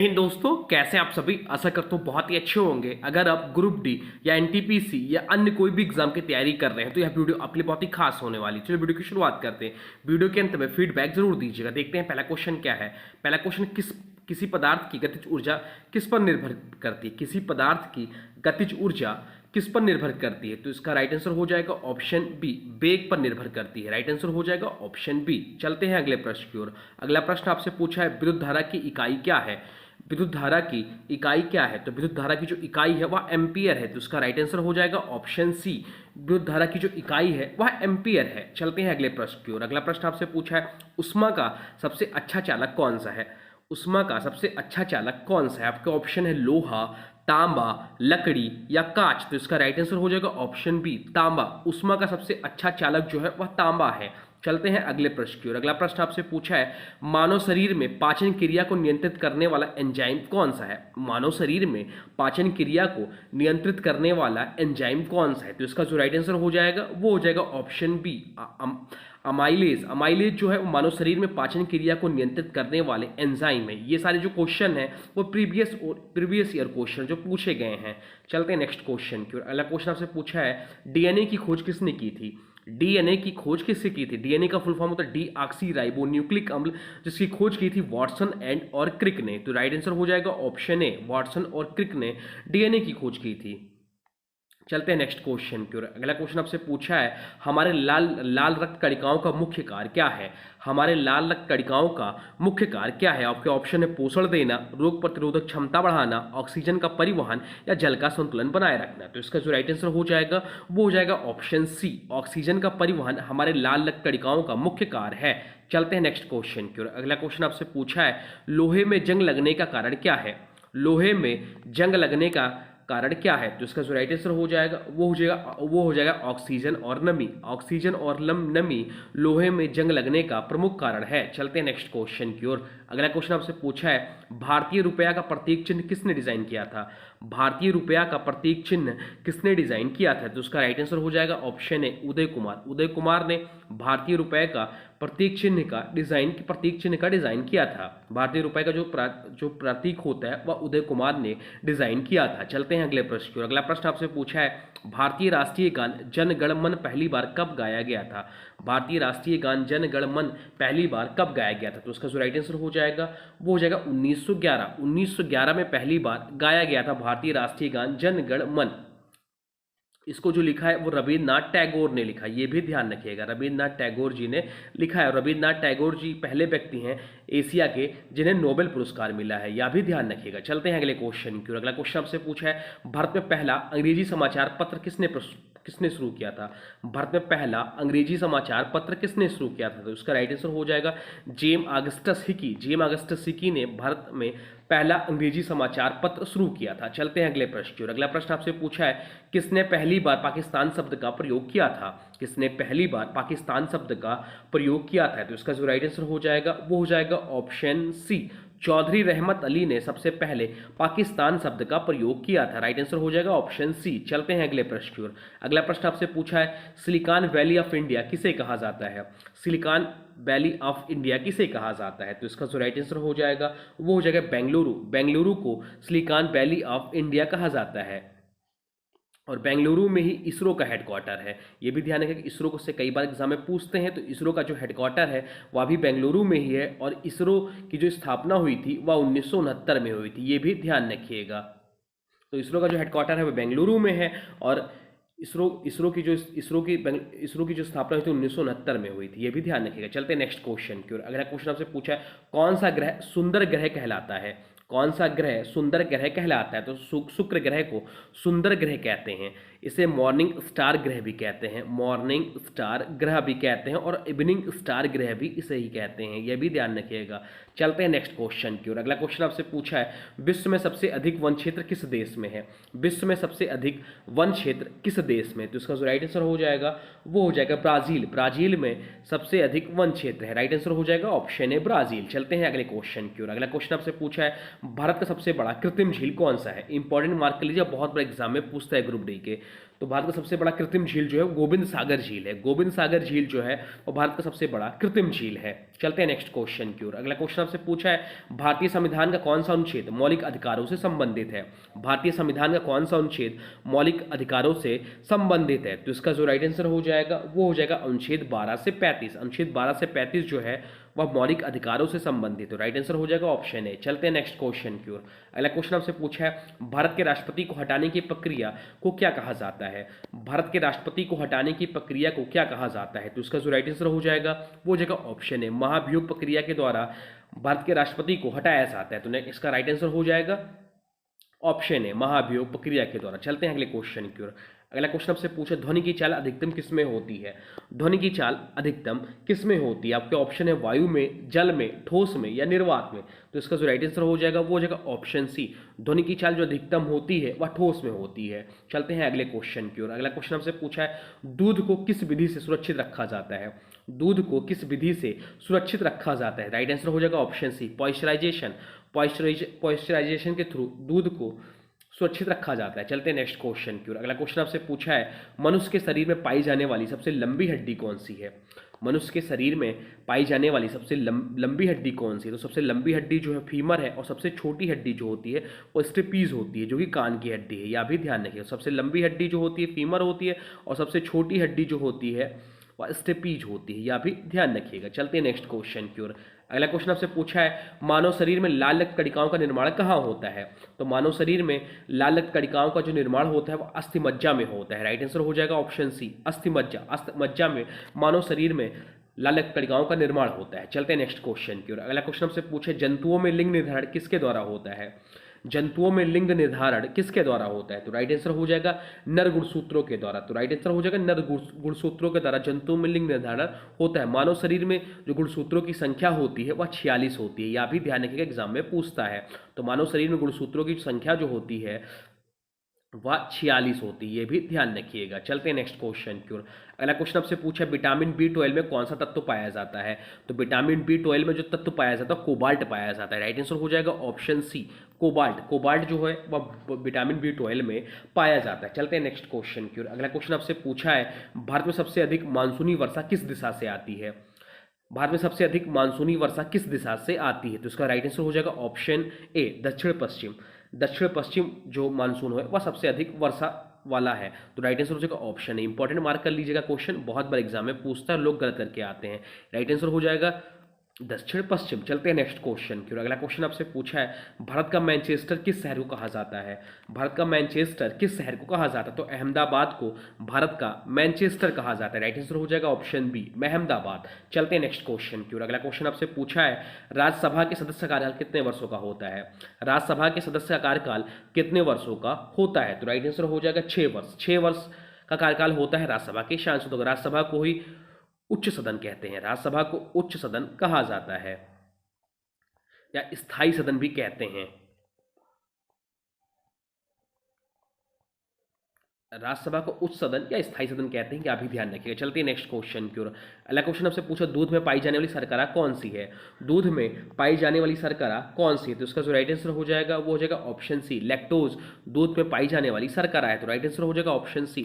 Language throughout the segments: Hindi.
इन दोस्तों, कैसे आप सभी? आशा करता हूँ बहुत ही अच्छे होंगे। अगर आप ग्रुप डी या एनटीपीसी या अन्य कोई भी एग्जाम की तैयारी कर रहे हैं तो यह वीडियो आपके लिए बहुत ही खास होने वाली है। चलिए वीडियो की शुरुआत करते हैं। वीडियो के अंत में फीडबैक जरूर दीजिएगा। देखते हैं पहला क्वेश्चन क्या है। पहला क्वेश्चन, किसी पदार्थ की गतिज ऊर्जा किस पर निर्भर करती है? किसी पदार्थ की गतिज ऊर्जा किस पर निर्भर करती है? तो इसका राइट आंसर हो जाएगा ऑप्शन बी, वेग पर निर्भर करती है। राइट आंसर हो जाएगा ऑप्शन बी। चलते हैं अगले प्रश्न की ओर। अगला प्रश्न आपसे पूछा है, विद्युत धारा की इकाई क्या है? विद्युत धारा की इकाई क्या है? तो विद्युत धारा की जो इकाई है वह एम्पियर है। तो इसका राइट आंसर हो जाएगा ऑप्शन सी, विद्युत धारा की जो इकाई है वह एम्पियर है। चलते हैं अगले प्रश्न की ओर। अगला प्रश्न आपसे पूछा है, उष्मा का सबसे अच्छा चालक कौन सा है? उष्मा का सबसे अच्छा चालक कौन सा है? आपके ऑप्शन है लोहा, तांबा, लकड़ी या कांच। तो इसका राइट आंसर हो जाएगा ऑप्शन बी, तांबा। उष्मा का सबसे अच्छा चालक जो है वह तांबा है। चलते हैं अगले प्रश्न की ओर। अगला प्रश्न आपसे पूछा है, मानव शरीर में पाचन क्रिया को नियंत्रित करने वाला एंजाइम कौन सा है? मानव शरीर में पाचन क्रिया को नियंत्रित करने वाला एंजाइम कौन सा है? तो इसका जो राइट आंसर हो जाएगा वो हो जाएगा ऑप्शन बी, अमाइलेज। अमाइलेज जो है वो मानव शरीर में पाचन क्रिया को नियंत्रित करने वाले एंजाइम है। ये सारे जो क्वेश्चन है वो प्रीवियस ईयर क्वेश्चन जो पूछे गए हैं। चलते हैं नेक्स्ट क्वेश्चन की ओर। अगला क्वेश्चन आपसे पूछा है, डीएनए की खोज किसने की थी? डीएनए की खोज किससे की थी? डीएनए का फुल फॉर्म होता है डीऑक्सी राइबो न्यूक्लिक अम्ल, जिसकी खोज की थी वाटसन एंड और क्रिक ने। तो राइट आंसर हो जाएगा ऑप्शन ए, वाटसन और क्रिक ने डीएनए की खोज की थी। चलते हैं नेक्स्ट क्वेश्चन की ओर। अगला क्वेश्चन आपसे पूछा है, हमारे लाल लाल रक्त कणिकाओं का मुख्य कार्य क्या है? हमारे लाल रक्त कणिकाओं का मुख्य कार्य क्या है? आपके ऑप्शन है पोषण देना, रोग प्रतिरोधक क्षमता बढ़ाना, ऑक्सीजन का परिवहन या जल का संतुलन बनाए रखना। तो इसका जो राइट आंसर हो जाएगा वो हो जाएगा ऑप्शन सी, ऑक्सीजन का परिवहन हमारे लाल रक्त कणिकाओं का मुख्य कार्य है। चलते हैं नेक्स्ट क्वेश्चन की ओर। अगला क्वेश्चन आपसे पूछा है, लोहे में जंग लगने का कारण क्या है? लोहे में जंग लगने का कारण क्या है? तो इसका जो राइट आंसर हो जाएगा वो हो जाएगा ऑक्सीजन और नमी। ऑक्सीजन और नमी लोहे में जंग लगने का प्रमुख कारण है। चलते हैं नेक्स्ट क्वेश्चन की ओर। अगला क्वेश्चन आपसे पूछा है, भारतीय रुपया का प्रतीक चिन्ह किसने डिजाइन किया था? भारतीय रुपया का प्रतीक चिन्ह किसने डिजाइन किया था? तो उसका राइट आंसर हो जाएगा ऑप्शन ए, उदय कुमार। उदय कुमार ने भारतीय रुपये का प्रतीक चिन्ह का डिजाइन किया था। भारतीय रुपये का जो प्रतीक होता है वह उदय कुमार ने डिजाइन किया था। चलते हैं अगले प्रश्न की ओर। अगला प्रश्न आपसे पूछा है, भारतीय राष्ट्रीय गान जन गण मन पहली बार कब गाया गया था? भारतीय राष्ट्रीय गान जन गण मन पहली बार कब गाया गया था? तो उसका जो राइट आंसर हो जाएगा वो हो जाएगा 1911। 1911 में पहली बार गाया गया था भारतीय राष्ट्रीय गान जन गण मन। इसको जो लिखा है वो रविन्द्रनाथ टैगोर ने लिखा है, ये भी ध्यान रखिएगा, रविन्द्रनाथ टैगोर जी ने लिखा है। रविन्द्रनाथ टैगोर जी पहले व्यक्ति हैं एशिया के जिन्हें नोबेल पुरस्कार मिला है, यह भी ध्यान रखिएगा। चलते हैं अगले क्वेश्चन की ओर। अगला क्वेश्चन आपसे पूछा है, भारत में पहला अंग्रेजी समाचार पत्र किसने शुरू किया था? भारत में पहला अंग्रेजी समाचार पत्र किसने शुरू किया था? तो उसका राइट आंसर हो जाएगा James Augustus Hicky. James Augustus Hicky ने भारत में पहला अंग्रेजी समाचार पत्र शुरू किया था। चलते हैं अगले प्रश्न की ओर। अगला प्रश्न आपसे पूछा है, किसने पहली बार पाकिस्तान शब्द का प्रयोग किया था? किसने पहली बार पाकिस्तान शब्द का प्रयोग किया था? तो इसका जो राइट आंसर हो जाएगा वो हो जाएगा ऑप्शन सी, चौधरी रहमत अली ने सबसे पहले पाकिस्तान शब्द का प्रयोग किया था। राइट आंसर हो जाएगा ऑप्शन सी। चलते हैं अगले प्रश्न की ओर। अगला प्रश्न आपसे पूछा है, सिलिकॉन वैली ऑफ इंडिया किसे कहा जाता है? सिलिकॉन वैली ऑफ इंडिया किसे कहा जाता है? तो इसका जो राइट आंसर हो जाएगा वो हो जाएगा बेंगलुरु। बेंगलुरु को सिलिकॉन वैली ऑफ इंडिया कहा जाता है और बेंगलुरु में ही इसरो का हेडक्वार्टर है। ये भी ध्यान रखें कि इसरो को से कई बार एग्जाम में पूछते हैं, तो इसरो का जो हेडक्वार्टर है वह भी बेंगलुरु में ही है और इसरो की जो स्थापना हुई थी वह 1969 में हुई थी, ये भी ध्यान रखिएगा। तो इसरो का जो हेडक्वार्टर है वह बेंगलुरु में है और इसरो की जो स्थापना हुई थी 1969 में हुई थी, ये भी ध्यान रखिएगा। चलते हैं नेक्स्ट क्वेश्चन की ओर। अगला क्वेश्चन आपसे पूछा है, कौन सा ग्रह सुंदर ग्रह कहलाता है? कौन सा ग्रह सुंदर ग्रह कहलाता है? तो शुक्र ग्रह को सुंदर ग्रह कहते हैं। इसे मॉर्निंग स्टार ग्रह भी कहते हैं, मॉर्निंग स्टार ग्रह भी कहते हैं और इवनिंग स्टार ग्रह भी इसे ही कहते हैं, यह भी ध्यान रखिएगा। चलते हैं नेक्स्ट क्वेश्चन की ओर। अगला क्वेश्चन आपसे पूछा है, विश्व में सबसे अधिक वन क्षेत्र किस देश में है? विश्व में सबसे अधिक वन क्षेत्र किस देश में? तो इसका जो राइट आंसर हो जाएगा वो हो जाएगा ब्राजील। ब्राजील में सबसे अधिक वन क्षेत्र है। राइट आंसर हो जाएगा ऑप्शन ए, ब्राजील। चलते हैं अगले क्वेश्चन की ओर। अगला क्वेश्चन आपसे पूछा है, भारत का सबसे बड़ा कृत्रिम झील कौन सा है? इंपॉर्टेंट मार्क कर लीजिए, बहुत बड़ा एग्जाम में पूछता है ग्रुप डी के। तो भारत का सबसे बड़ा कृत्रिम झील जो है वो गोविंद सागर झील है। गोविंद सागर झील जो है वो भारत का सबसे बड़ा कृत्रिम झील है। चलते हैं नेक्स्ट क्वेश्चन की ओर। अगला क्वेश्चन आपसे पूछा है भारतीय संविधान का कौन सा अनुच्छेद मौलिक अधिकारों से संबंधित है। भारतीय संविधान का कौन सा अनुच्छेद मौलिक अधिकारों से संबंधित है। तो इसका जो राइट आंसर हो जाएगा वो हो जाएगा अनुच्छेद 12 से 35। अनुच्छेद 12 से 35 जो है वह मौलिक अधिकारों से संबंधित है। राइट आंसर हो जाएगा ऑप्शन ए। चलते हैं नेक्स्ट क्वेश्चन की ओर। अगला क्वेश्चन आपसे पूछा है भारत के राष्ट्रपति को हटाने की प्रक्रिया को क्या कहा जाता है। भारत के राष्ट्रपति को हटाने की प्रक्रिया को क्या कहा जाता है। तो इसका जो राइट आंसर हो जाएगा वो हो जाएगा ऑप्शन ए। महाभियोग प्रक्रिया के द्वारा भारत के राष्ट्रपति को हटाया जाता है। तो इसका राइट आंसर हो जाएगा ऑप्शन है महाभियोग प्रक्रिया के द्वारा। चलते हैं अगले क्वेश्चन की ओर। अगला क्वेश्चन आपसे पूछा ध्वनि की चाल अधिकतम किसमें होती है। ध्वनि की चाल अधिकतम किसमें होती है। आपके ऑप्शन है वायु में, जल में, ठोस में या निर्वात में। तो इसका जो राइट आंसर हो जाएगा वो हो जाएगा ऑप्शन सी। ध्वनि की चाल जो अधिकतम होती है वह ठोस में होती है। चलते हैं अगले क्वेश्चन की ओर। अगला क्वेश्चन आपसे पूछा है दूध को किस विधि से सुरक्षित रखा जाता है। दूध को किस विधि से सुरक्षित रखा जाता है। राइट आंसर हो जाएगा ऑप्शन सी पॉइस्चराइजेशन। पॉइस्चराइजेशन के थ्रू दूध को सुरक्षित रखा जाता है। चलते हैं नेक्स्ट क्वेश्चन की ओर। अगला क्वेश्चन आपसे पूछा है मनुष्य के शरीर में पाई जाने वाली सबसे लंबी हड्डी कौन सी है। मनुष्य के शरीर में पाई जाने वाली सबसे लंबी हड्डी कौन सी है। तो सबसे लंबी हड्डी जो है फीमर है और सबसे छोटी हड्डी जो होती है वो स्टेपीज होती है जो कि कान की हड्डी है। यह भी ध्यान रखिए सबसे लंबी हड्डी जो होती है फीमर होती है और सबसे छोटी हड्डी जो होती है वह स्टेपीज होती है। यह भी ध्यान रखिएगा। चलते हैं नेक्स्ट क्वेश्चन की ओर। अगला क्वेश्चन आपसे पूछा है मानव शरीर में लाल रक्त कणिकाओं का निर्माण कहाँ होता है। तो मानव शरीर में लाल रक्त कणिकाओं का जो निर्माण होता है वो अस्थिमज्जा में होता है। राइट आंसर हो जाएगा ऑप्शन सी अस्थिमज्जा। अस्थिमज्जा में मानव शरीर में लाल रक्त कणिकाओं का निर्माण होता है। चलते हैं नेक्स्ट क्वेश्चन की ओर। अगला क्वेश्चन आपसे पूछे जंतुओं में लिंग निर्धारण किसके द्वारा होता है। जंतुओं में लिंग निर्धारण किसके द्वारा होता है। तो राइट आंसर हो जाएगा नर गुणसूत्रों के द्वारा। तो राइट आंसर हो जाएगा नर गुणसूत्रों के द्वारा जंतुओं में लिंग निर्धारण होता है। मानव शरीर में जो गुणसूत्रों की संख्या होती है वह 46 होती है। यह भी ध्यान रखिएगा एग्जाम में पूछता है। तो मानव शरीर में गुणसूत्रों की संख्या जो होती है वह 46 होती है। ये भी ध्यान रखिएगा। चलते हैं नेक्स्ट क्वेश्चन की ओर। अगला क्वेश्चन आपसे पूछा है विटामिन B12 में कौन सा तत्व पाया जाता है। तो विटामिन B12 में जो तत्व पाया जाता है कोबाल्ट पाया जाता है। राइट आंसर हो जाएगा ऑप्शन सी कोबाल्ट। कोबाल्ट जो है वह विटामिन B12 में पाया जाता है। चलते हैं नेक्स्ट क्वेश्चन की ओर। अगला क्वेश्चन आपसे पूछा है भारत में सबसे अधिक मानसूनी वर्षा किस दिशा से आती है। भारत में सबसे अधिक मानसूनी वर्षा किस दिशा से आती है। तो इसका राइट आंसर हो जाएगा ऑप्शन ए दक्षिण पश्चिम। दक्षिण पश्चिम जो मानसून है वह सबसे अधिक वर्षा वाला है। तो राइट आंसर हो जाएगा ऑप्शन ए। इंपॉर्टेंट मार्क कर लीजिएगा क्वेश्चन बहुत बार एग्जाम में पूछता है लोग गलत करके आते हैं। राइट आंसर हो जाएगा दक्षिण पश्चिम। चलते हैं नेक्स्ट क्वेश्चन की ओर। अगला क्वेश्चन आपसे पूछा है भारत का मैनचेस्टर किस शहर को कहा जाता है। भारत का मैनचेस्टर किस शहर को कहा जाता है। तो अहमदाबाद को भारत का मैनचेस्टर कहा जाता है। राइट आंसर हो जाएगा ऑप्शन बी अहमदाबाद। चलते हैं नेक्स्ट क्वेश्चन की ओर। अगला क्वेश्चन आपसे पूछा है राज्यसभा के सदस्य का कार्यकाल कितने वर्षों का होता है। राज्यसभा के सदस्य का कार्यकाल कितने वर्षों का होता है। तो राइट आंसर हो जाएगा 6 वर्ष। 6 वर्ष का कार्यकाल होता है राज्यसभा के सांसदों का। राज्यसभा को ही उच्च सदन कहते हैं। राज्यसभा को उच्च सदन कहा जाता है या स्थायी सदन भी कहते हैं। राज्यसभा को उच्च सदन या स्थायी सदन कहते हैं। क्या भी ध्यान रखिएगा। चलते हैं नेक्स्ट क्वेश्चन की ओर। अगला क्वेश्चन आपसे पूछा दूध में पाई जाने वाली शर्करा कौन सी है। दूध में पाई जाने वाली शर्करा कौन सी है। तो इसका जो राइट आंसर हो जाएगा वो हो जाएगा ऑप्शन सी लैक्टोज। दूध में पाई जाने वाली शर्करा है। तो राइट आंसर हो जाएगा ऑप्शन सी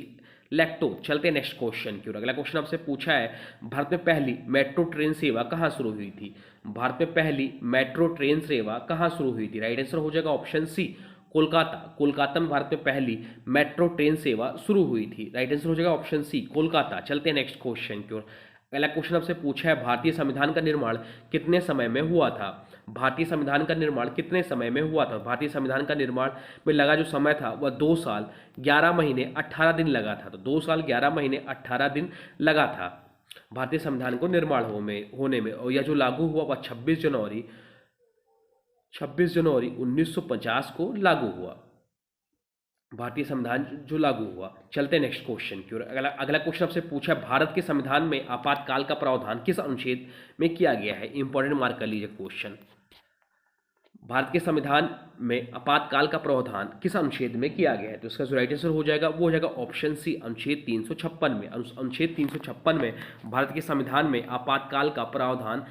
लैक्टोज। चलते हैं नेक्स्ट क्वेश्चन की ओर। अगला क्वेश्चन आपसे पूछा है भारत में पहली मेट्रो ट्रेन सेवा कहाँ शुरू हुई थी। भारत में पहली मेट्रो ट्रेन सेवा कहाँ शुरू हुई थी। राइट आंसर हो जाएगा ऑप्शन सी कोलकाता। कोलकाता में भारत में पहली मेट्रो ट्रेन सेवा शुरू हुई थी। राइट आंसर हो जाएगा ऑप्शन सी कोलकाता। चलते हैं नेक्स्ट क्वेश्चन की ओर। अगला क्वेश्चन आपसे पूछा है भारतीय संविधान का निर्माण कितने समय में हुआ था। भारतीय संविधान का निर्माण कितने समय में हुआ था। भारतीय संविधान का निर्माण में लगा जो समय था वह 2 साल 11 महीने 18 दिन लगा था। तो 2 साल 11 महीने 18 दिन लगा था भारतीय संविधान को निर्माण होने में। और यह जो लागू हुआ वह 26 जनवरी 1950 को लागू हुआ। भारतीय संविधान जो लागू हुआ। चलते नेक्स्ट क्वेश्चन की ओर। अगला क्वेश्चन आपसे पूछा भारत के संविधान में आपातकाल का प्रावधान किस अनुच्छेद में किया गया है। इंपॉर्टेंट मार्क कर लीजिए क्वेश्चन। भारत के संविधान में आपातकाल का प्रावधान किस अनुच्छेद में किया गया है। तो इसका जो राइट आंसर हो जाएगा वो हो जाएगा ऑप्शन सी अनुच्छेद 356 में। अनुच्छेद 356 में भारत के संविधान में आपातकाल का प्रावधान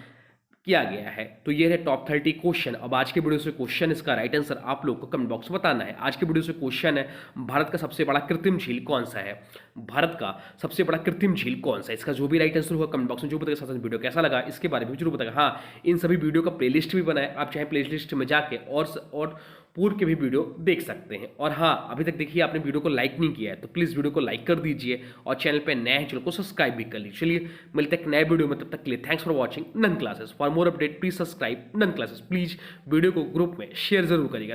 किया गया है। तो ये है टॉप 30 क्वेश्चन। अब आज के वीडियो से क्वेश्चन, इसका राइट आंसर आप लोग को कमेंट बॉक्स में बताना है। आज के वीडियो से क्वेश्चन है, भारत का सबसे बड़ा कृत्रिम झील कौन सा है? भारत का सबसे बड़ा कृत्रिम झील कौन सा है? इसका जो भी राइट आंसर होगा कमेंट बॉक्स में जो बताएगा, साथ साथ वीडियो कैसा लगा इसके बारे में भी जरूर बताएगा। हाँ, इन सभी वीडियो का प्लेलिस्ट भी बना है, आप चाहे प्लेलिस्ट में जाके और पूर्व के भी वीडियो देख सकते हैं। और हाँ, अभी तक देखिए आपने वीडियो को लाइक नहीं किया है तो प्लीज़ वीडियो को लाइक कर दीजिए और चैनल पे नए हैं चैनल को सब्सक्राइब भी कर लीजिए। चलिए मिलते हैं एक नए वीडियो में, तब तक के लिए thanks for watching nun classes. For more update please subscribe nun classes. Please video को ग्रुप में शेयर जरूर करिएगा।